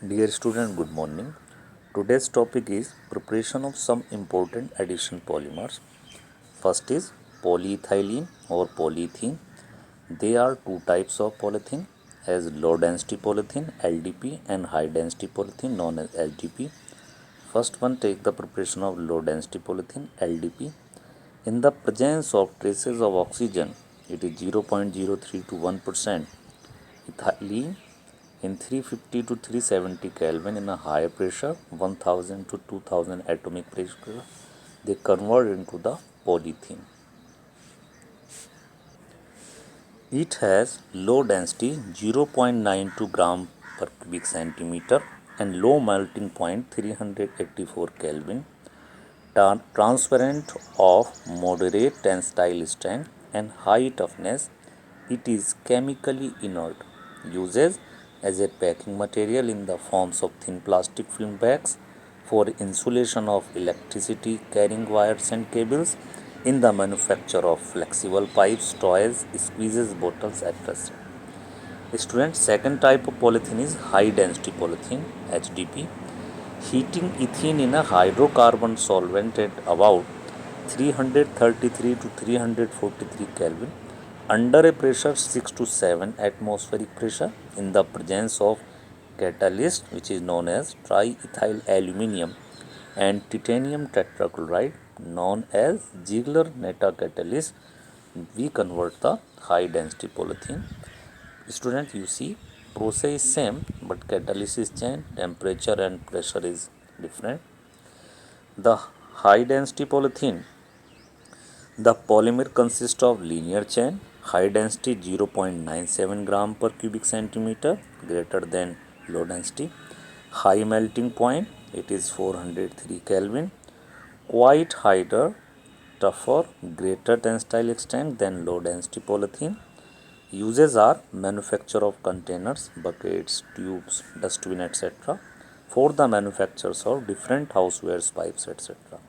Dear student, good morning. Today's topic is preparation of some important addition polymers. First is polyethylene or polyethylene. There are two types of polyethylene as low density polyethylene LDP and high density polyethylene known as HDP. First one, take the preparation of low density polyethylene LDP. In the presence of traces of oxygen, it is 0.03 to 1% ethylene in 350 to 370 Kelvin in a higher pressure 1000 to 2000 atomic pressure. They convert into the polyethylene. It has low density 0.92 gram per cubic centimeter and low melting point 384 Kelvin, transparent of moderate tensile strength and high toughness. It is chemically inert. Uses as a packing material in the forms of thin plastic film bags for insulation of electricity carrying wires and cables, in the manufacture of flexible pipes, toys, squeezes, bottles, etc. Students, second type of polythene is high density polythene HDP. Heating ethene in a hydrocarbon solvent at about 333 to 343 Kelvin under a pressure 6 to 7 atmospheric pressure in the presence of catalyst which is known as triethyl aluminium and titanium tetrachloride known as Ziegler-Natta catalyst, we convert the high density polythene. Student, you see process is same but catalysis change, temperature and pressure is different. The high density polythene, the polymer consists of linear chain, high density 0.97 gram per cubic centimeter greater than low density, high melting point it is 403 Kelvin, quite higher, tougher, greater tensile strength than low density polythene. Uses are manufacture of containers, buckets, tubes, dustbin, etc. for the manufacturers of different housewares, pipes, etc.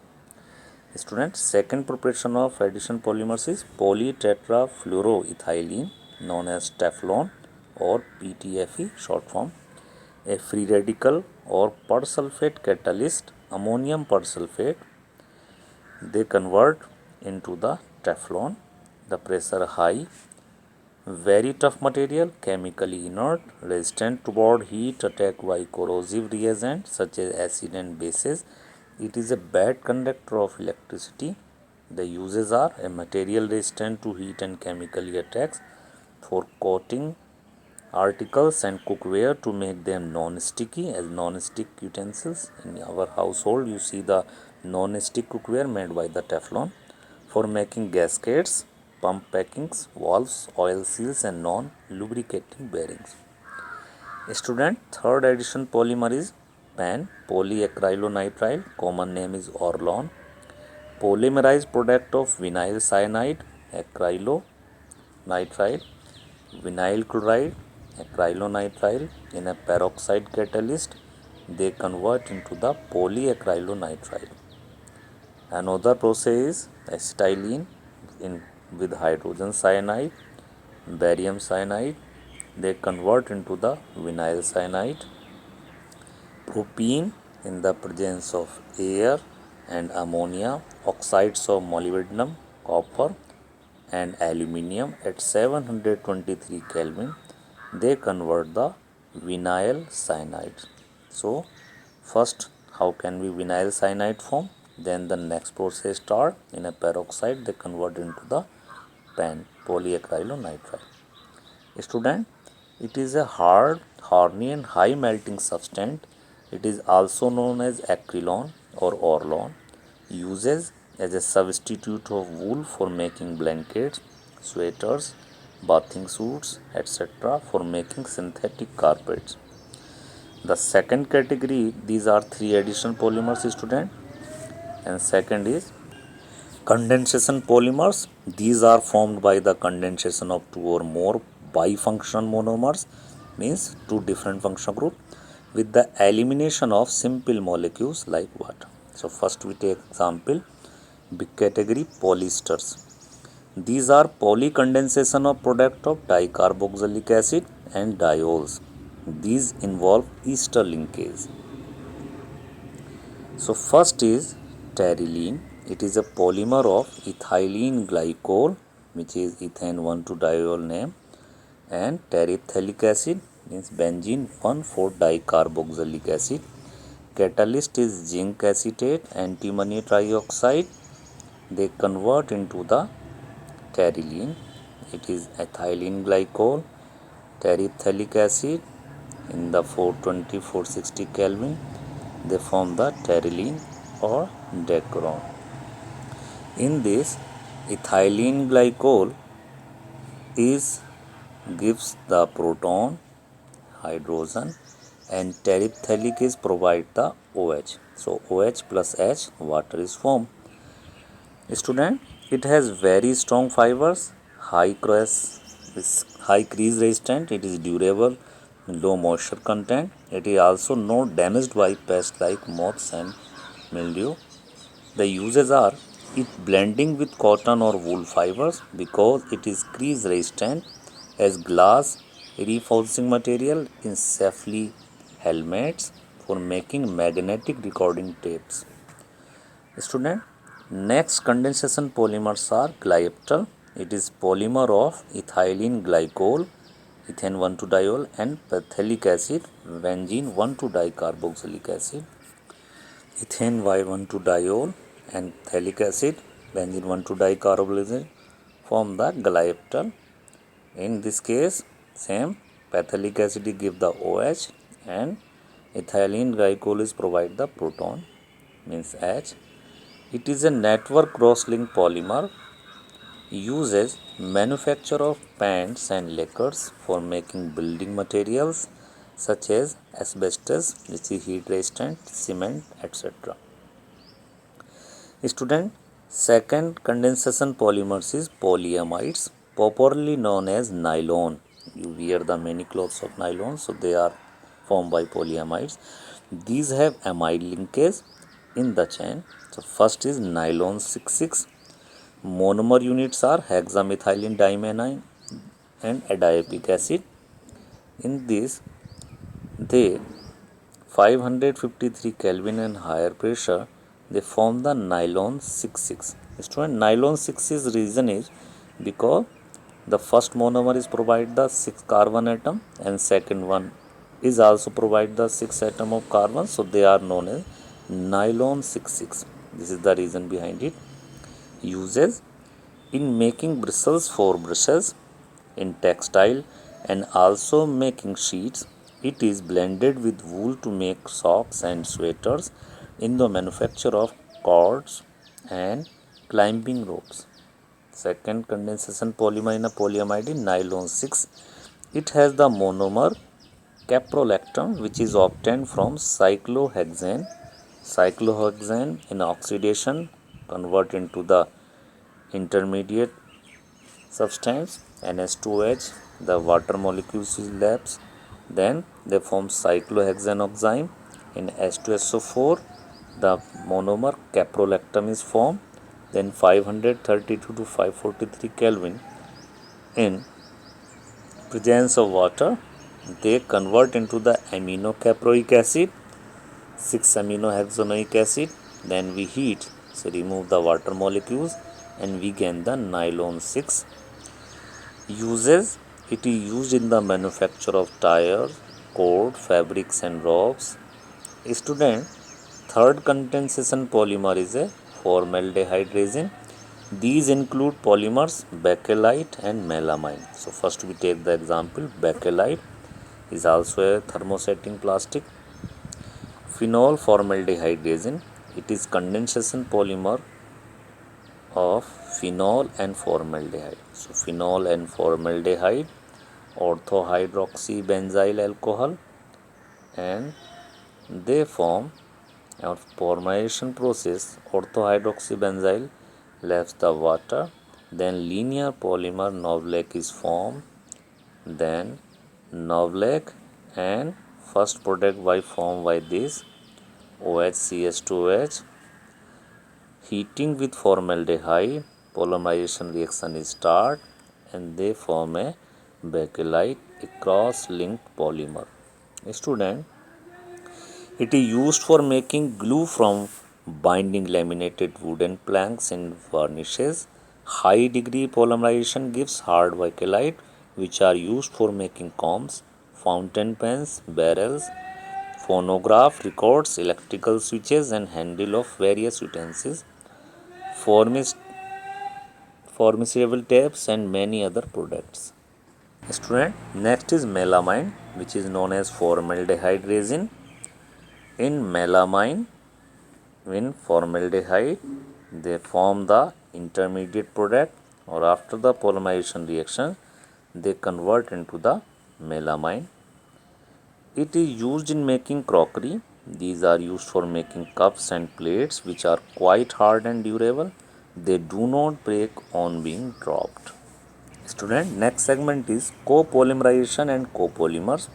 Students, second preparation of addition polymers is polytetrafluoroethylene known as Teflon or PTFE short form. A free radical or persulfate catalyst, ammonium persulfate, they convert into the Teflon. The pressure high, very tough material, chemically inert, resistant to board heat, attack by corrosive reagents such as acid and bases. It is a bad conductor of electricity. The uses are a material resistant to heat and chemically attacks for coating articles and cookware to make them non-sticky as non-stick utensils. In our household, you see the non-stick cookware made by the Teflon for making gaskets, pump packings, valves, oil seals and non-lubricating bearings. Student, third addition polymer is PAN, polyacrylonitrile, common name is Orlon. Polymerized product of vinyl cyanide, acrylonitrile, vinyl chloride, acrylonitrile in a peroxide catalyst, they convert into the polyacrylonitrile. Another process is acetylene with hydrogen cyanide, barium cyanide, they convert into the vinyl cyanide. Propene in the presence of air and ammonia, oxides of molybdenum, copper and aluminium at 723 Kelvin, they convert the vinyl cyanide. So, first how can we vinyl cyanide form? Then the next process start in a peroxide, they convert into the PAN, polyacrylonitrile. Student, it is a hard, horny and high melting substance. It is also known as acrylon or Orlon. Uses as a substitute of wool for making blankets, sweaters, bathing suits, etc. for making synthetic carpets. The second category, these are three additional polymers, student. And second is condensation polymers. These are formed by the condensation of two or more bifunctional monomers, means two different functional group, with the elimination of simple molecules like water. So first we take example, big category polyesters. These are polycondensation of product of dicarboxylic acid and diols. These involve ester linkage. So first is pterylene. It is a polymer of ethylene glycol, which is ethane 1,2-diol name, and terephthalic acid means benzene 1,4-dicarboxylic acid. Catalyst is zinc acetate, antimony trioxide. They convert into the pterylene. It is ethylene glycol, terephthalic acid in the 420-460 Kelvin. They form the pterylene or dacron. In this, ethylene glycol is gives the proton, hydrogen, and terephthalic is provide the OH. So OH plus H, water is formed. Student, it has very strong fibers, high crease resistant, it is durable, low moisture content. It is also not damaged by pests like moths and mildew. The uses are it blending with cotton or wool fibers because it is crease resistant, as glass reinforcing material in safely helmets for making magnetic recording tapes. Student, next condensation polymers are glyaptal. It is polymer of ethylene glycol, ethane 1,2-diol, and phthalic acid, benzene 1,2-dicarboxylic acid. Ethane Y1,2-diol and phthalic acid, benzene 1,2-dicarboxylic form the glyaptal. In this case, same phthalic acid give the OH and ethylene glycol is provide the proton, means H. It is a network cross-linked polymer used as manufacture of paints and lacquers for making building materials such as asbestos, which is heat resistant, cement, etc. Student, second condensation polymers is polyamides, popularly known as nylon. You wear the many clothes of nylon, so they are formed by polyamides. These have amide linkage in the chain. So first is nylon 6,6. Monomer units are hexamethylene diamine and adiapic acid. In this, they 553 Kelvin and higher pressure, they form the nylon 6,6. Student, nylon 6 is reason is because the first monomer is provide the 6 carbon atom and second one is also provide the 6 atom of carbon, so they are known as nylon 6,6. This is the reason behind it. Uses in making bristles for brushes, in textile, and also making sheets. It is blended with wool to make socks and sweaters in the manufacture of cords and climbing ropes. Second condensation polymer in a polyamide in nylon 6. It has the monomer caprolactam, which is obtained from cyclohexane. Cyclohexane in oxidation convert into the intermediate substance NH2H, the water molecules is lapse, then they form cyclohexanoxime. In H2SO4, the monomer caprolactam is formed, then 532 to 543 Kelvin in presence of water, they convert into the aminocaproic acid, 6-aminohexanoic acid, then we heat, so remove the water molecules and we gain the nylon 6. Uses, it is used in the manufacture of tires, cord, fabrics and ropes. Student, third condensation polymer is a formaldehyde resin. These include polymers bakelite and melamine. So first we take the example bakelite is also a thermosetting plastic. Phenol formaldehyde resin, it is condensation polymer of phenol and formaldehyde. So phenol and formaldehyde, orthohydroxybenzyl alcohol, and they form our formation process. Orthohydroxybenzyl leaves the water, then linear polymer Novlec is formed, then Novlec and first product by formed by this OHCH2OH. Heating with formaldehyde, polymerization reaction is start and they form a bakelite, a cross-linked polymer. Student, it is used for making glue from binding laminated wooden planks and varnishes. High degree polymerization gives hard bakelite, which are used for making combs, fountain pens, barrels, phonograph records, electrical switches, and handle of various utensils, formis- formidable tapes, and many other products. Student, next is melamine, which is known as formaldehyde resin. In melamine, in formaldehyde, they form the intermediate product, or after the polymerization reaction, they convert into the melamine. It is used in making crockery. These are used for making cups and plates, which are quite hard and durable. They do not break on being dropped. Student, next segment is copolymerization and copolymers.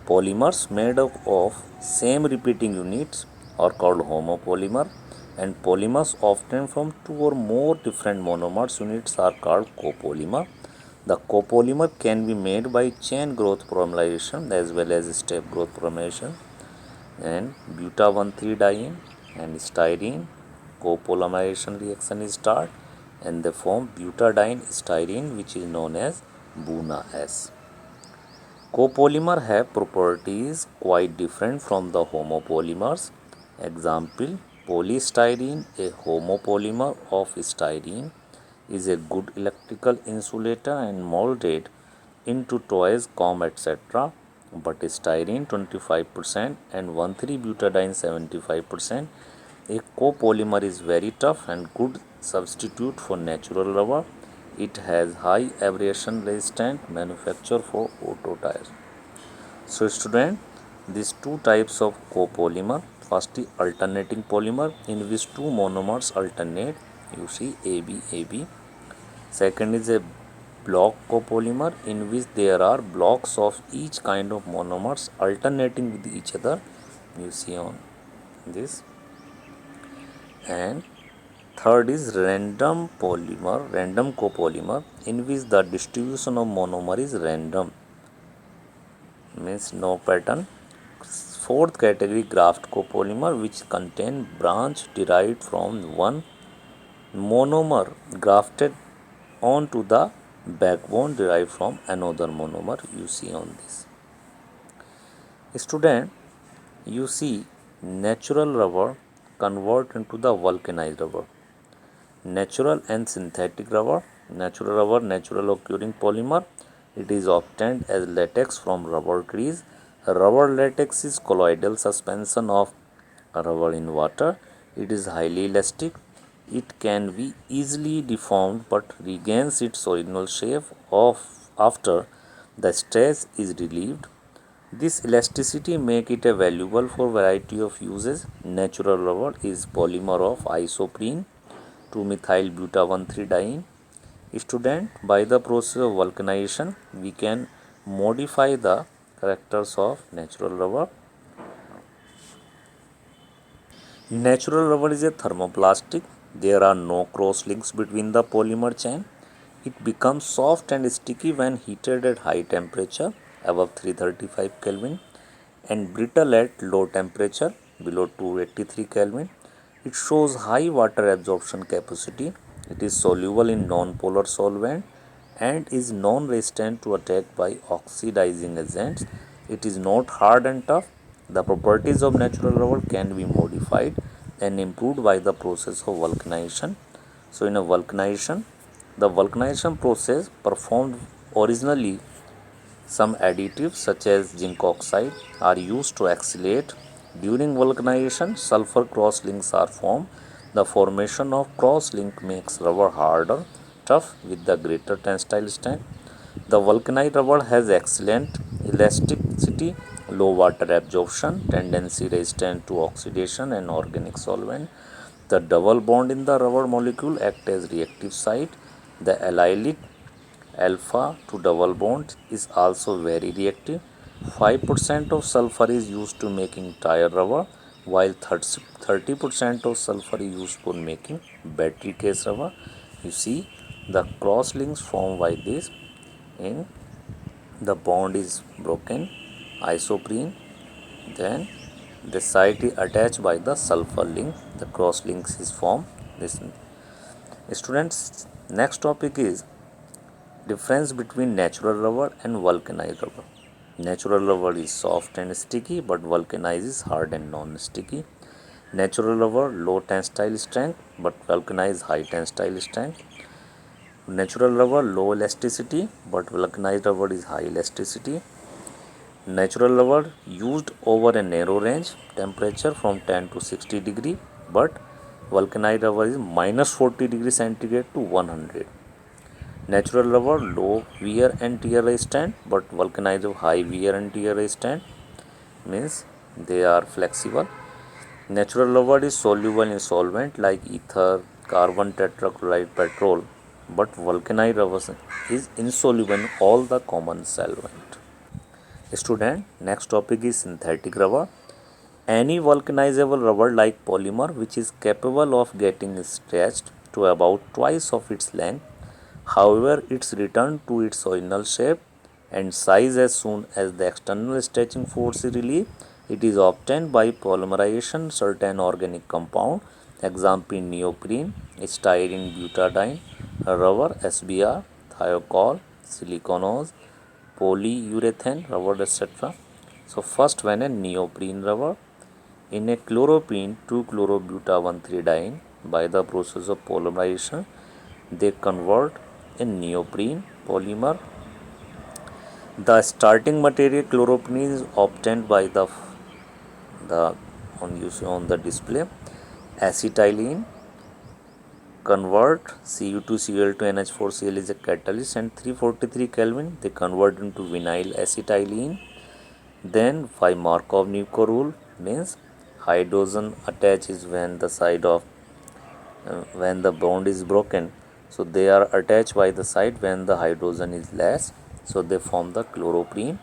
Polymers made up of same repeating units are called homopolymer, and polymers often from two or more different monomers units are called copolymer. The copolymer can be made by chain growth polymerization as well as step growth polymerization, and buta 1,3-diene and styrene copolymerization reaction is start, and they form butadiene styrene, which is known as BUNA-S. Copolymer have properties quite different from the homopolymers. Example, polystyrene, a homopolymer of styrene, is a good electrical insulator and molded into toys, comb, etc. But styrene 25% and 1,3-butadiene 75%. A copolymer is very tough and good substitute for natural rubber. It has high abrasion resistant manufacture for auto tires. So student, these two types of copolymer. First is alternating polymer, in which two monomers alternate. You see AB AB. Second is a block copolymer, in which there are blocks of each kind of monomers alternating with each other. You see on this. And third is random copolymer, in which the distribution of monomer is random, means no pattern. Fourth category, graft copolymer, which contain branch derived from one monomer grafted onto the backbone derived from another monomer. You see on this. Student, you see natural rubber convert into the vulcanized rubber. Natural and synthetic rubber. Natural occurring polymer. It is obtained as latex from rubber trees. Rubber latex is colloidal suspension of rubber in water. It is highly elastic. It can be easily deformed but regains its original shape of after the stress is relieved. This elasticity make it a valuable for variety of uses. Natural rubber is polymer of isoprene 2-methyl buta 1,3-diene. Student, by the process of vulcanization, we can modify the characters of natural rubber. Natural rubber is a thermoplastic. There are no cross links between the polymer chain. It becomes soft and sticky when heated at high temperature above 335 Kelvin and brittle at low temperature below 283 Kelvin. It shows high water absorption capacity. It is soluble in non-polar solvent and is non-resistant to attack by oxidizing agents. It is not hard and tough. The properties of natural rubber can be modified and improved by the process of vulcanization. So, in a vulcanization, the vulcanization process performed originally some additives such as zinc oxide are used to accelerate. During vulcanization, sulfur cross links are formed. The formation of cross link makes rubber harder, tough with the greater tensile strength. The vulcanized rubber has excellent elasticity, low water absorption, tendency resistant to oxidation and organic solvent. The double bond in the rubber molecule act as reactive site. The allylic alpha to double bond is also very reactive. 5% of sulfur is used to making tire rubber, while 30% of sulfur is used for making battery case rubber. You see the cross links formed by this, and the bond is broken, isoprene, Then the site is attached by the sulfur link. The cross links is formed. This students, next topic is difference between natural rubber and vulcanized rubber. Natural rubber is soft and sticky, but vulcanized is hard and non-sticky. Natural rubber low tensile strength, but vulcanized high tensile strength. Natural rubber low elasticity, but vulcanized rubber is high elasticity. Natural rubber used over a narrow range temperature from 10 to 60 degree, but vulcanized rubber is minus 40 degree centigrade to 100. Natural rubber low wear and tear resistant, but vulcanized high wear and tear resistant, means they are flexible. Natural rubber is soluble in solvent like ether, carbon tetrachloride, petrol, but vulcanized rubber is insoluble in all the common solvent. Student, next topic is synthetic rubber. Any vulcanizable rubber like polymer which is capable of getting stretched to about twice of its length. However, it's returned to its original shape and size as soon as the external stretching force is relieved. It is obtained by polymerization certain organic compound, example neoprene, styrene butadiene, rubber SBR, thiokol, siliconose, polyurethane rubber, etc. So first, when a neoprene rubber in a chloroprene 2-chlorobuta-1,3-diene by the process of polymerization, they convert a neoprene polymer. The starting material chloroprene is obtained by the on you see on the display. Acetylene convert Cu2Cl to NH4Cl is a catalyst, and 343 Kelvin they convert into vinyl acetylene. Then by Markov-Newko rule, means hydrogen attaches when the side of when the bond is broken, so they are attached by the side when the hydrogen is less, so they form the chloroprene.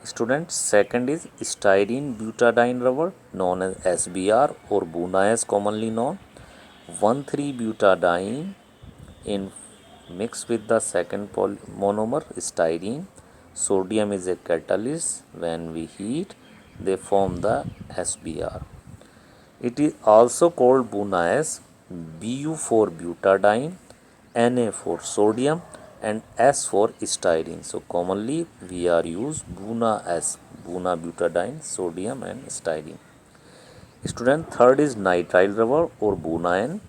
Students, second is styrene butadiene rubber known as SBR or Buna as commonly known. 1,3-butadiene in mix with the second monomer styrene. Sodium is a catalyst. When we heat, they form the SBR. It is also called Buna as Bu for butadiene, Na for sodium, and S for styrene. So commonly we are use Buna as Buna butadiene, sodium and styrene. Student, third is nitrile rubber or Bunaen.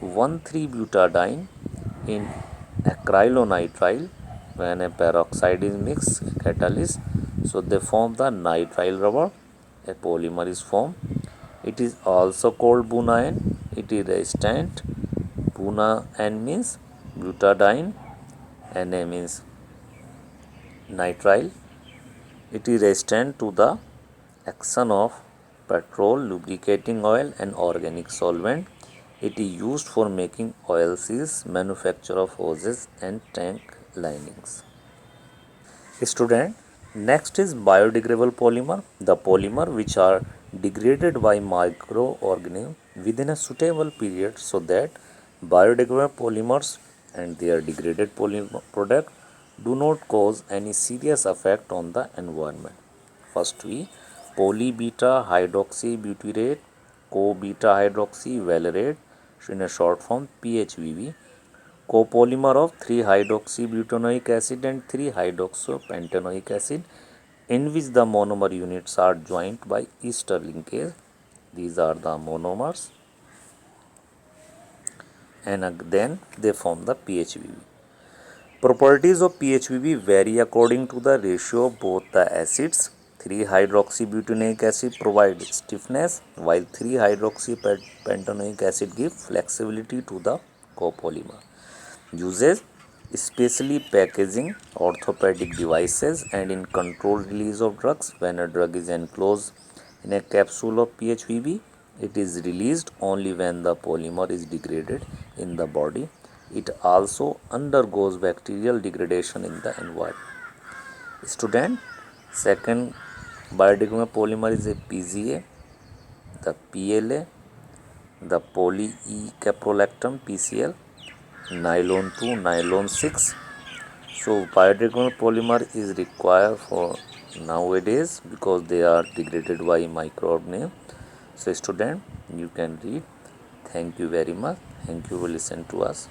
1,3-butadiene in acrylonitrile. When a peroxide is mixed, catalyst, so they form the nitrile rubber. A polymer is formed. It is also called Bunaen. It is resistant. Bunaen means butadiene, Na means nitrile. It is resistant to the action of petrol, lubricating oil and organic solvent. It is used for making oil seals, manufacture of hoses and tank linings. Student, next is biodegradable polymer. The polymer which are degraded by microorganisms within a suitable period, so that biodegradable polymers and their degraded polymer product do not cause any serious effect on the environment. First, we polybeta hydroxybutyrate, co-beta hydroxyvalerate, in a short form PHBV, copolymer of 3-hydroxybutanoic acid and 3-hydroxypentanoic acid, in which the monomer units are joined by ester linkage. These are the monomers, and then they form the PHBV. Properties of PHBV vary according to the ratio of both the acids. 3-hydroxybutanoic acid provides stiffness, while 3-hydroxypentanoic acid gives flexibility to the copolymer. Uses: especially packaging, orthopedic devices, and in controlled release of drugs. When a drug is enclosed in a capsule of PHBV, it is released only when the polymer is degraded in the body. It also undergoes bacterial degradation in the environment. Student, second biodegradable polymer is a PGA, the PLA, the polycaprolactam PCl, nylon 2, nylon 6. So biodegradable polymer is required for nowadays because they are degraded by microorganisms. So student, you can read. Thank you very much. Thank you for listening to us.